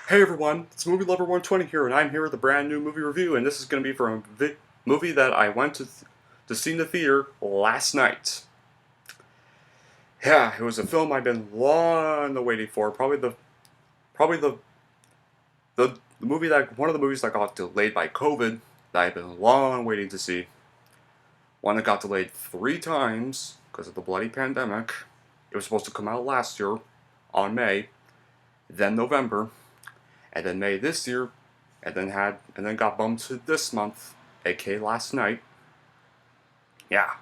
Hey everyone, it's Movie Lover 120 here, and I'm here with a brand new movie review, and this is going to be for a movie that I went to see in the theater last night. Yeah, it was a film I've been long waiting for. Probably the movie that one of the movies that got delayed by COVID that I've been long waiting to see. One that got delayed 3 times because of the bloody pandemic. It was supposed to come out last year on May, then November, and then May this year, and then got bumped to this month, aka last night. Yeah,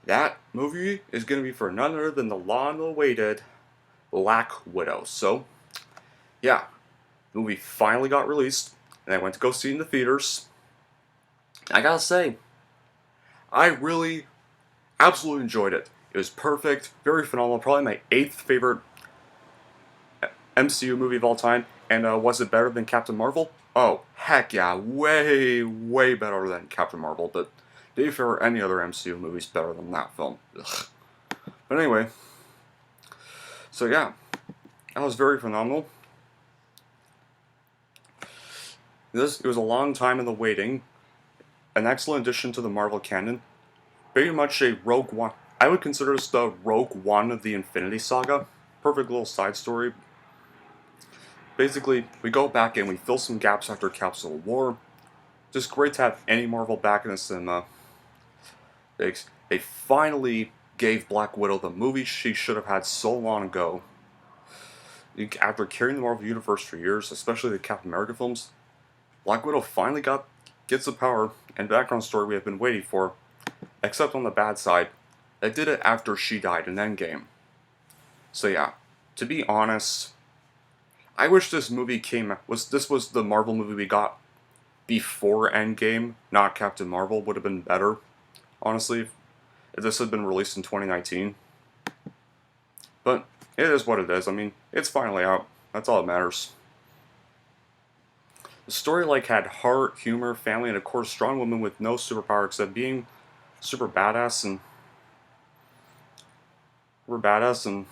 that movie is gonna be for none other than the long-awaited Black Widow. So, yeah, the movie finally got released, and I went to go see it in the theaters. I gotta say, I really, absolutely enjoyed it. It was perfect, very phenomenal. Probably my 8th favorite MCU movie of all time. And was it better than Captain Marvel? Oh, heck yeah, way, way better than Captain Marvel. But if there are any other MCU movies better than that film. Ugh. But anyway, so yeah, that was very phenomenal. It was a long time in the waiting. An excellent addition to the Marvel canon. Very much a Rogue One. I would consider this the Rogue One of the Infinity Saga. Perfect little side story. Basically, we go back and we fill some gaps after Capsule War. Just great to have any Marvel back in the cinema. They finally gave Black Widow the movie she should have had so long ago. After carrying the Marvel Universe for years, especially the Captain America films, Black Widow finally gets the power and background story we have been waiting for, except on the bad side. They did it after she died in Endgame. So yeah, to be honest, I wish this movie this was the Marvel movie we got before Endgame, not Captain Marvel, would have been better, honestly, if this had been released in 2019. But it is what it is. I mean, it's finally out. That's all that matters. The story had heart, humor, family, and of course strong women with no superpower except being super badass and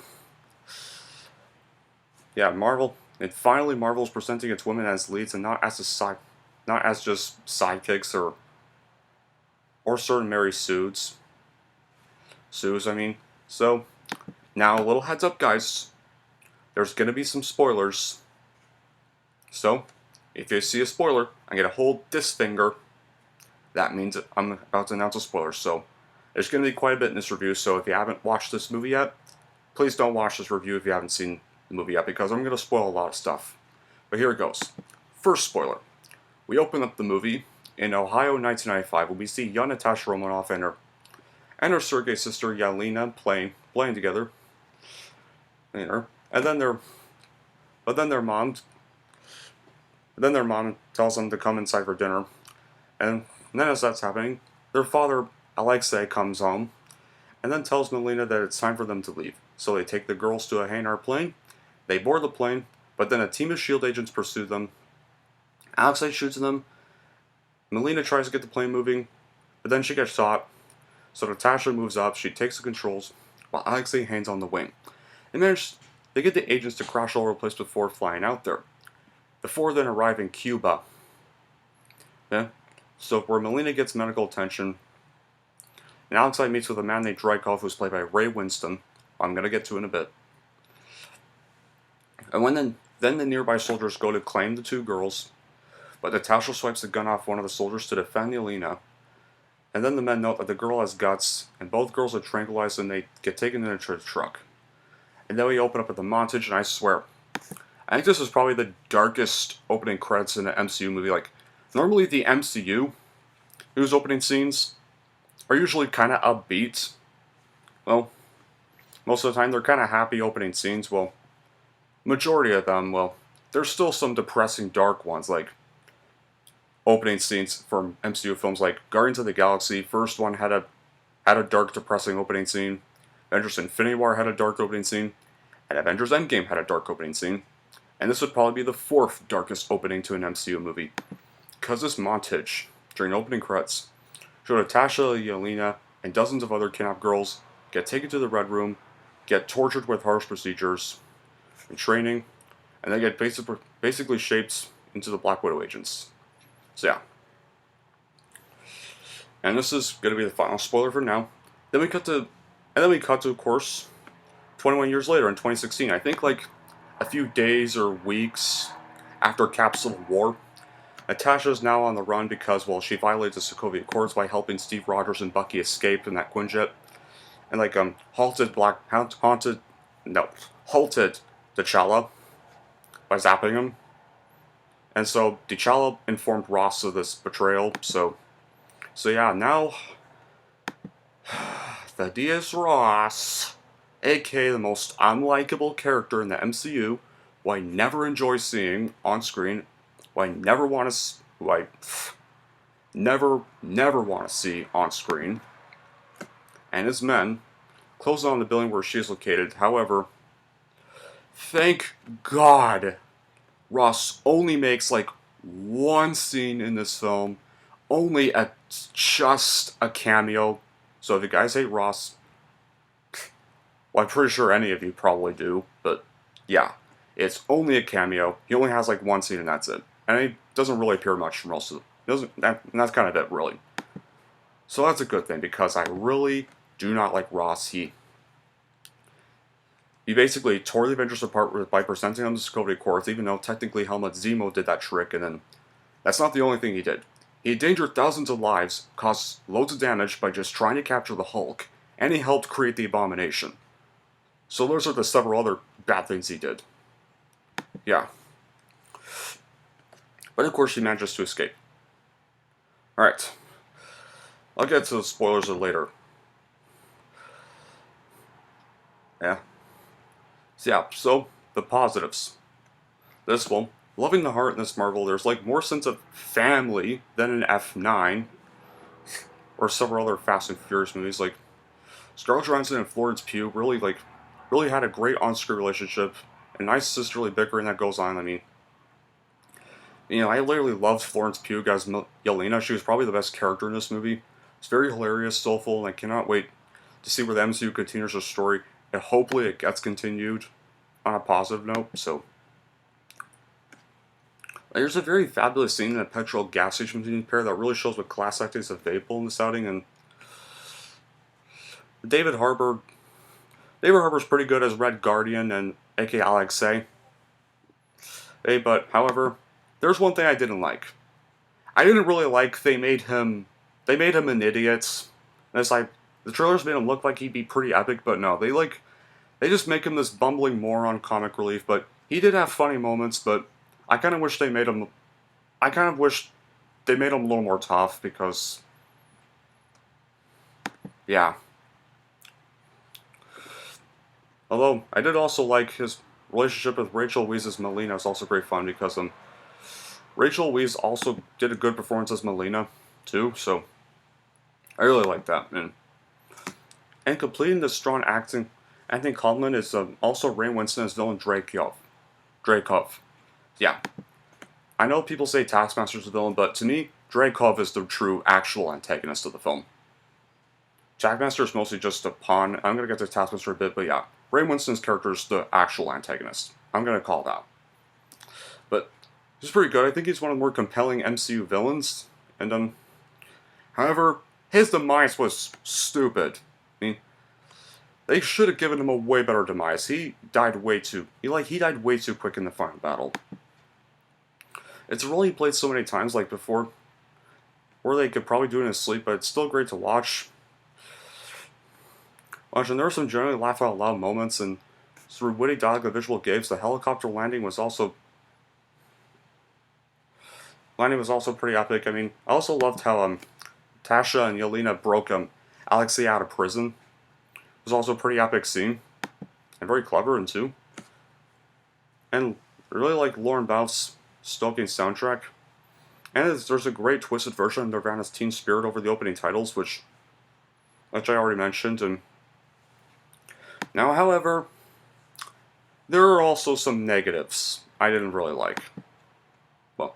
yeah, Marvel. And finally, Marvel's presenting its women as leads and not as just sidekicks or certain Mary Sues. I mean. So now a little heads up, guys. There's gonna be some spoilers. So if you see a spoiler, I'm gonna hold this finger. That means I'm about to announce a spoiler. So there's gonna be quite a bit in this review. So if you haven't watched this movie yet, please don't watch this review if you haven't seen the movie yet, because I'm gonna spoil a lot of stuff. But here it goes. First spoiler. We open up the movie in Ohio 1995 when we see young Natasha Romanoff and her surrogate sister Yelena playing together. And then their mom tells them to come inside for dinner. And then as that's happening, their father Alexei comes home and then tells Melina that it's time for them to leave. So they take the girls to a Hanar plane. They board the plane, but then a team of S.H.I.E.L.D. agents pursue them. Alexei shoots them. Melina tries to get the plane moving, but then she gets shot. So Natasha moves up, she takes the controls, while Alexei hangs on the wing. They get the agents to crash all over the place before flying out there. The four then arrive in Cuba. Yeah? So where Melina gets medical attention, and Alexei meets with a man named Dreykov, who's played by Ray Winston, I'm going to get to in a bit. And then the nearby soldiers go to claim the two girls, but Natasha swipes the gun off one of the soldiers to defend Yelena. And then the men note that the girl has guts, and both girls are tranquilized and they get taken into the truck. And then we open up at the montage, and I swear, I think this is probably the darkest opening credits in an MCU movie. Normally the MCU, whose opening scenes are usually kind of upbeat. Well, most of the time they're kind of happy opening scenes. Well, majority of them, well, there's still some depressing dark ones, like opening scenes from MCU films like Guardians of the Galaxy. First one had a dark, depressing opening scene. Avengers Infinity War had a dark opening scene. And Avengers Endgame had a dark opening scene. And this would probably be the 4th darkest opening to an MCU movie. Because this montage, during opening credits, showed Natasha, Yelena, and dozens of other kidnapped girls get taken to the Red Room, get tortured with harsh procedures and training, and they get basically shaped into the Black Widow agents. So yeah. And this is going to be the final spoiler for now. Then we cut to, of course, 21 years later in 2016. I think like a few days or weeks after Cap's Civil War. Natasha is now on the run because, well, she violated the Sokovia Accords by helping Steve Rogers and Bucky escape in that Quinjet, and like halted T'Challa by zapping him. And so T'Challa informed Ross of this betrayal. So yeah, now Thaddeus Ross, aka the most unlikable character in the MCU, who I never enjoy seeing on screen, who I never want to, never want to see on screen, and his men close on the building where she is located. However, thank God, Ross only makes like one scene in this film, just a cameo. So if you guys hate Ross, well, I'm pretty sure any of you probably do, but yeah, it's only a cameo. He only has like one scene and that's it, and he doesn't really appear much from most of it. And that's kind of it, really. So that's a good thing because I really do not like Ross. He basically tore the Avengers apart by presenting them to Sokovia Accords, even though technically Helmut Zemo did that trick, and then that's not the only thing he did. He endangered thousands of lives, caused loads of damage by just trying to capture the Hulk, and he helped create the Abomination. So those are the several other bad things he did. Yeah. But of course he manages to escape. Alright. I'll get to the spoilers later. Yeah. So the positives. This one, loving the heart in this Marvel, there's like more sense of family than in F9 or several other Fast and Furious movies. Like Scarlett Johansson and Florence Pugh really had a great on-screen relationship, a nice sisterly bickering that goes on. I mean, I literally loved Florence Pugh as Yelena. She was probably the best character in this movie. It's very hilarious, soulful, and I cannot wait to see where the MCU continues their story, and hopefully it gets continued on a positive note. So there's a very fabulous scene in a petrol gas station between the pair that really shows what class acting is available in this outing, and David Harbour's pretty good as Red Guardian and aka Alexei. But however, there's one thing I didn't like. I didn't really like they made him an idiot. And it's like the trailers made him look like he'd be pretty epic, but no, they just make him this bumbling moron comic relief. But he did have funny moments, but I kind of wish they made him a little more tough because, yeah. Although I did also like his relationship with Rachel Weisz's Melina. Is also very fun because Rachel Weisz also did a good performance as Melina too, so I really like that. And completing the strong acting, Anthony Conlon is also Ray Winston as villain Dreykov. Yeah, I know people say Taskmaster's the villain, but to me, Dreykov is the true, actual antagonist of the film. Taskmaster is mostly just a pawn. I'm going to get to Taskmaster a bit, but yeah, Ray Winston's character is the actual antagonist. I'm going to call that. But he's pretty good. I think he's one of the more compelling MCU villains. And, however, his demise was stupid. I mean, they should have given him a way better demise. He died way too quick in the final battle. It's a role he played so many times, like before, or they could probably do it in his sleep, but it's still great to watch. And there were some generally laugh out loud moments, and through witty dialogue the visual gives, the helicopter landing was also pretty epic. I mean, I also loved how Tasha and Yelena broke Alexei out of prison. It was also a pretty epic scene, and very clever and too. And I really like Lauren Bouth's stoking soundtrack. And there's a great twisted version of Nirvana's Teen Spirit over the opening titles, which I already mentioned. And now, however, there are also some negatives I didn't really like. Well,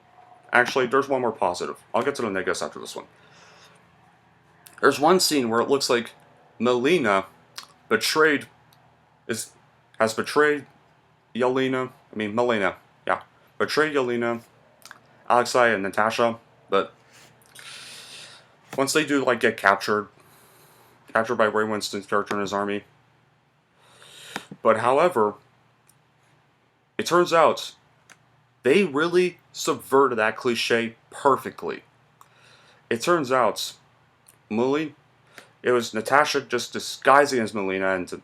actually, there's one more positive. I'll get to the negatives after this one. There's one scene where it looks like Melina has betrayed Melina, yeah. betrayed Yelena, Alexei, and Natasha, but once they do like get captured by Ray Winston's character and his army. But however, it turns out they really subverted that cliche perfectly. It turns out Lily, it was Natasha just disguising as Melina, and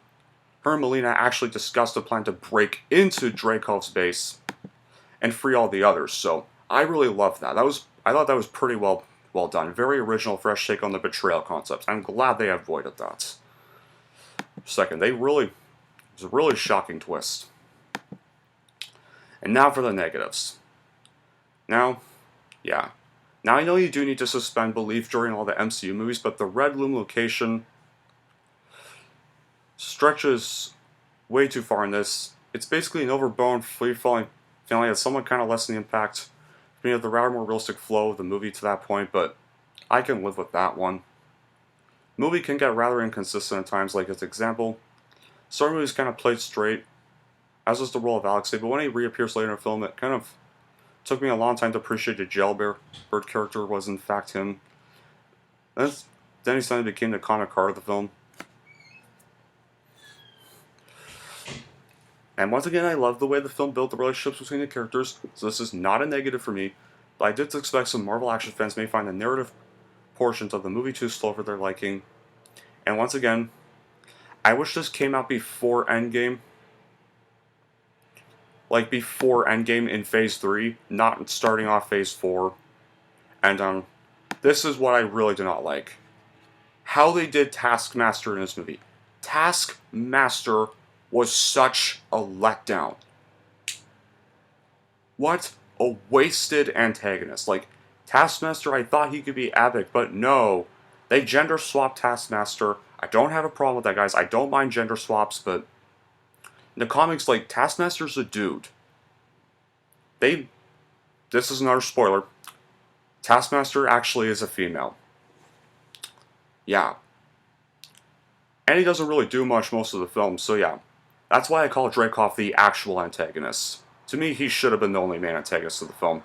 her and Melina actually discussed a plan to break into Dreykov's base and free all the others. So I really loved that. I thought that was pretty well done. Very original, fresh take on the betrayal concept. I'm glad they avoided that. Second, it was a really shocking twist. And now for the negatives. Now, yeah. Now I know you do need to suspend belief during all the MCU movies, but the Red Loom location stretches way too far in this. It's basically an overblown, free-falling finale that somewhat kind of lessened the impact. We have the rather more realistic flow of the movie to that point, but I can live with that one. The movie can get rather inconsistent at times, like its example. Certain movies kind of played straight, as is the role of Alexei, but when he reappears later in the film, it kind of took me a long time to appreciate the Jailbird character was in fact him. Then he suddenly became the comic card of the film. And once again, I love the way the film built the relationships between the characters, so this is not a negative for me, but I did expect some Marvel action fans may find the narrative portions of the movie too slow for their liking. And once again, I wish this came out before Endgame. Like before Endgame in Phase 3, not starting off Phase 4. And this is what I really do not like. How they did Taskmaster in this movie. Taskmaster was such a letdown. What a wasted antagonist. Like, Taskmaster, I thought he could be epic, but no. They gender swapped Taskmaster. I don't have a problem with that, guys. I don't mind gender swaps, but in the comics, like, Taskmaster's a dude. This is another spoiler. Taskmaster actually is a female. Yeah. And he doesn't really do much most of the film, so yeah. That's why I call Dreykov the actual antagonist. To me, he should have been the only main antagonist of the film.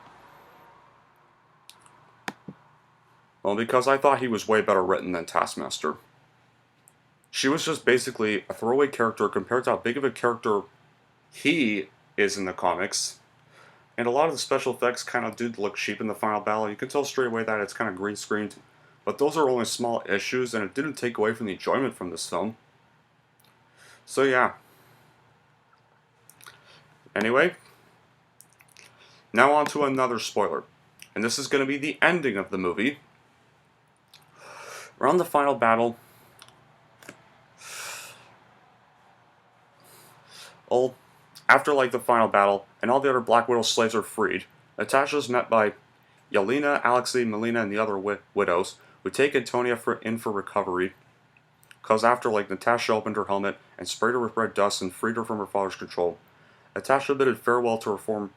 Well, because I thought he was way better written than Taskmaster. She was just basically a throwaway character compared to how big of a character he is in the comics. And a lot of the special effects kind of do look cheap in the final battle. You can tell straight away that it's kind of green screened. But those are only small issues, and it didn't take away from the enjoyment from this film. So yeah. Anyway, now on to another spoiler. And this is going to be the ending of the movie. Around the final battle, after like the final battle, and all the other Black Widow slaves are freed, Natasha is met by Yelena, Alexei, Melina, and the other widows, who take Antonia in for recovery. Because after like Natasha opened her helmet and sprayed her with red dust and freed her from her father's control, Natasha bidded farewell to her form.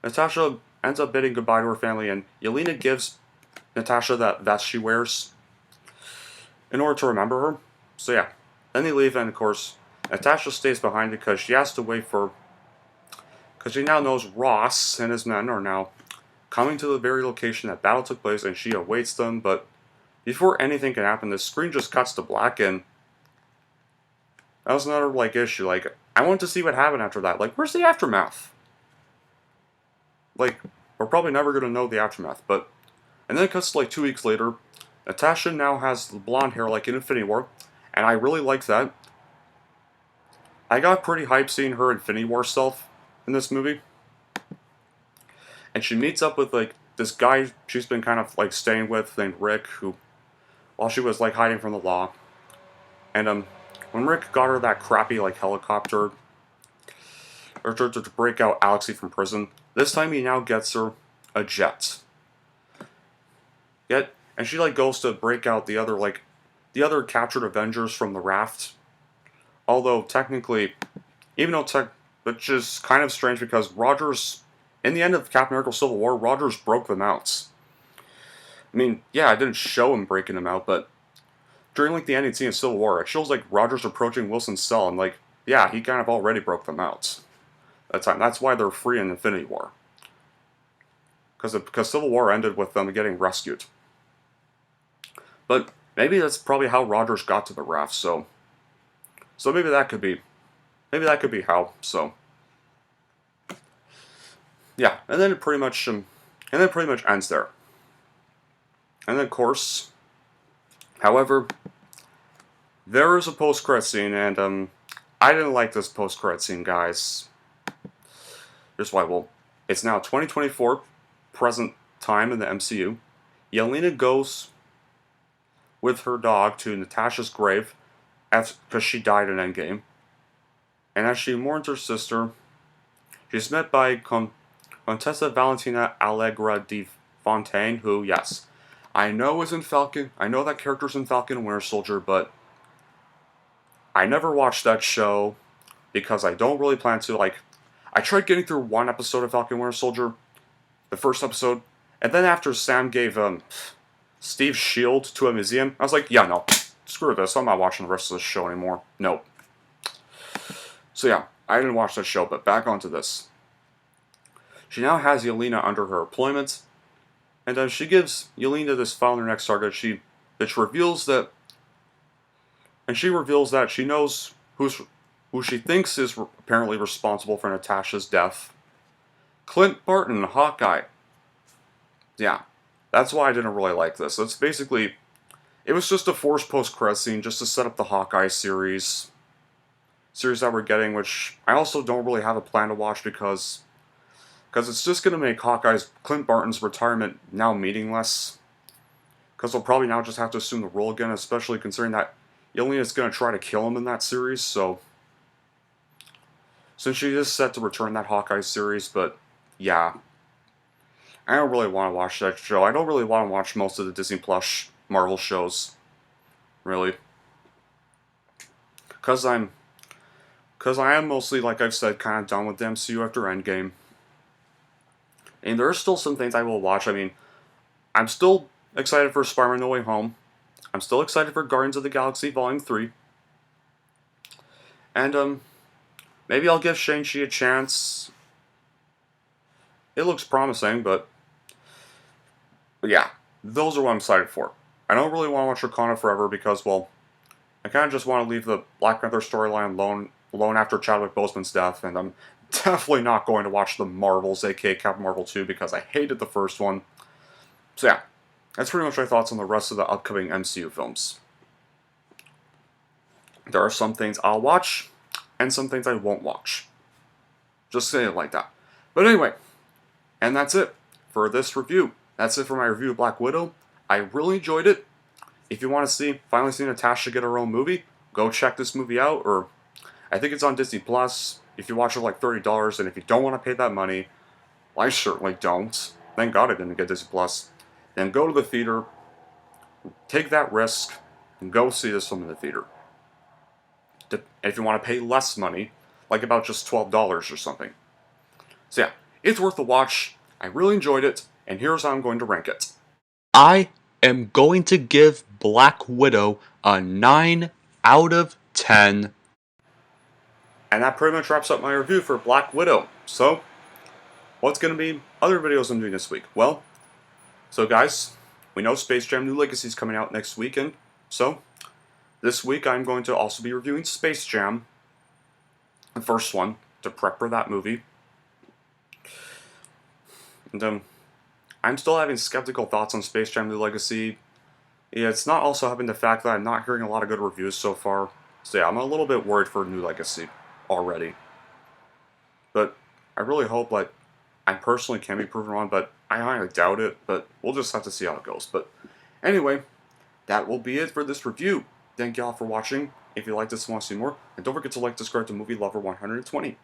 Natasha ends up bidding goodbye to her family, and Yelena gives Natasha that vest she wears in order to remember her. So yeah, then they leave, and of course, Natasha stays behind because she has to wait for... Because she now knows Ross and his men are now coming to the very location that battle took place, and she awaits them, but before anything can happen, the screen just cuts to black, and that was another, like, issue. Like, I wanted to see what happened after that. Like, where's the aftermath? Like, we're probably never going to know the aftermath, but... And then it cuts to, like, 2 weeks later. Natasha now has blonde hair like in Infinity War, and I really like that. I got pretty hyped seeing her Infinity War self in this movie. And she meets up with, like, this guy she's been kind of, like, staying with named Rick, who, while she was, like, hiding from the law. And, when Rick got her that crappy, like, helicopter, or to break out Alexei from prison, this time he now gets her a jet. And she, like, goes to break out the other captured Avengers from the raft. Although, technically, which is kind of strange because Rogers, in the end of Captain America Civil War, Rogers broke them out. I mean, yeah, I didn't show him breaking them out, but during, like, the ending scene of Civil War, it shows, like, Rogers approaching Wilson's cell, and, like, yeah, he kind of already broke them out that time. That's why they're free in Infinity War. because Civil War ended with them getting rescued. But maybe that's probably how Rogers got to the raft. So maybe that could be how. So yeah, and then it pretty much ends there. And then of course, however, there is a post-credit scene, and I didn't like this post-credit scene, guys. Here's why. Well, it's now 2024, present time in the MCU. Yelena goes with her dog to Natasha's grave because she died in Endgame. And as she mourns her sister, she's met by Contessa Valentina Allegra de Fontaine, who, yes, I know is in Falcon. I know that character's in Falcon and Winter Soldier, but I never watched that show because I don't really plan to. Like, I tried getting through one episode of Falcon and Winter Soldier, the first episode, and then after Sam gave Steve's shield to a museum, I was like, yeah, no, screw this. I'm not watching the rest of this show anymore. Nope. So yeah, I didn't watch that show, but back onto this. She now has Yelena under her employment, and she gives Yelena this file in her next target. She reveals that she knows who she thinks is apparently responsible for Natasha's death. Clint Barton, Hawkeye. Yeah, that's why I didn't really like this. It's basically, it was just a forced post-credit scene just to set up the Hawkeye series that we're getting, which I also don't really have a plan to watch because it's just going to make Clint Barton's retirement now meaningless. Because we'll probably now just have to assume the role again, especially considering that Yelena's going to try to kill him in that series, so since she is set to return that Hawkeye series, but yeah, I don't really want to watch that show. I don't really want to watch most of the Disney Plus Marvel shows, really, because I am mostly, like I've said, kind of done with the MCU after Endgame, and there are still some things I will watch. I mean, I'm still excited for Spider-Man No Way Home. I'm still excited for Guardians of the Galaxy Volume 3, and maybe I'll give Shang-Chi a chance. It looks promising, but yeah, those are what I'm excited for. I don't really want to watch Wakanda Forever because, well, I kind of just want to leave the Black Panther storyline alone after Chadwick Boseman's death, and I'm definitely not going to watch the Marvels, aka Captain Marvel 2, because I hated the first one. So yeah, that's pretty much my thoughts on the rest of the upcoming MCU films. There are some things I'll watch, and some things I won't watch. Just say it like that. But anyway, and that's it for this review. That's it for my review of Black Widow. I really enjoyed it. If you want to finally see Natasha get her own movie, go check this movie out, or I think it's on Disney Plus. If you watch it for like $30, and if you don't want to pay that money, well, I certainly don't. Thank God I didn't get Disney Plus. Then go to the theater, take that risk, and go see this film in the theater. And if you want to pay less money, like about just $12 or something. So yeah, it's worth the watch. I really enjoyed it, and here's how I'm going to rank it. I am going to give Black Widow a 9 out of 10. And that pretty much wraps up my review for Black Widow. So, what's going to be other videos I'm doing this week? Well, so guys, we know Space Jam New Legacy is coming out next weekend. So, this week I'm going to also be reviewing Space Jam, the first one, to prep for that movie. And I'm still having skeptical thoughts on Space Jam New Legacy. Yeah, it's not also helping the fact that I'm not hearing a lot of good reviews so far. So yeah, I'm a little bit worried for New Legacy already. But I really hope like I personally can be proven wrong, but I highly doubt it. But we'll just have to see how it goes. But anyway, that will be it for this review. Thank y'all for watching. If you like this and want to see more, and don't forget to like, subscribe to Movie Lover 120.